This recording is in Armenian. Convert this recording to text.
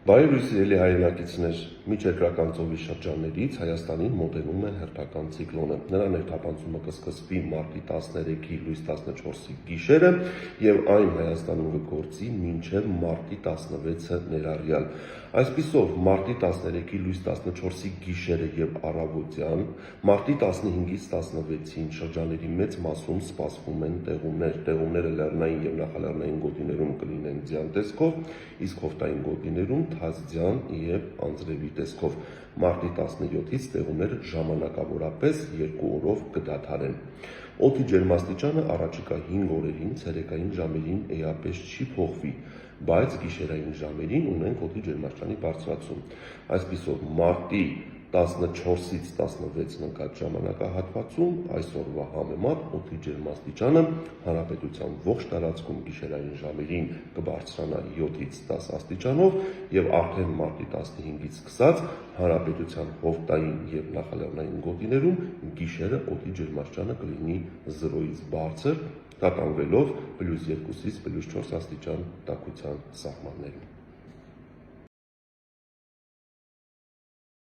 Բարև լույս սիրելի հայրենակիցներ, միջերկրական ծովի շրջաններից Հայաստանին մոտենում է հերթական ցիկլոնը։ Նրա ներթափանցումը կսկսվի մարտի 13-ի լույս 14-ի գիշերը եւ այն Հայաստանում կգործի մինչեւ մարտի 16-ը ներառյալ։ Այսպիսով, մարտի 13-ի լույս 14-ի գիշերը եւ առավոտյան, մարտի 15-ից 16-ին շրջանների մեծ մասում սպասվում են տեղումներ։ Տեղումները լեռնային եւ նախալեռնային գոտիներում կլինեն ձյան տեսքով, իսկ հովտային գոտիներում թազձյան եւ անձրևի տեսքով։ Մարտի 17-ից տեղումները ժամանակավորապես 2 օրով կդադարեն։ Օդի ջերմաստիճանը առաջիկա 5 օրերին ցերեկային ժամերին էապես չի փոխվի, բայց գիշերային ժամերին ունենք օդի ջերմաստիճանի բարձրացում։ Այսպիսով, մարտի 14-ից 16-ն ընկած ժամանակահատվածում այսօրվա համեմատ օդի ջերմաստիճանը հանրապետության ողջ տարածքում գիշերային ժամերին կբարձրանա 7-ից 10 աստիճանով եւ արդեն մարտի 15-ից սկսած հանրապետության հովտային եւ նախալեռնային գոտիներում գիշերը օդի ջերմաստիճանը կլինի 0-ից բարձր, տատանվելով +2-ից +4 աստիճան տաքության սահմաններում։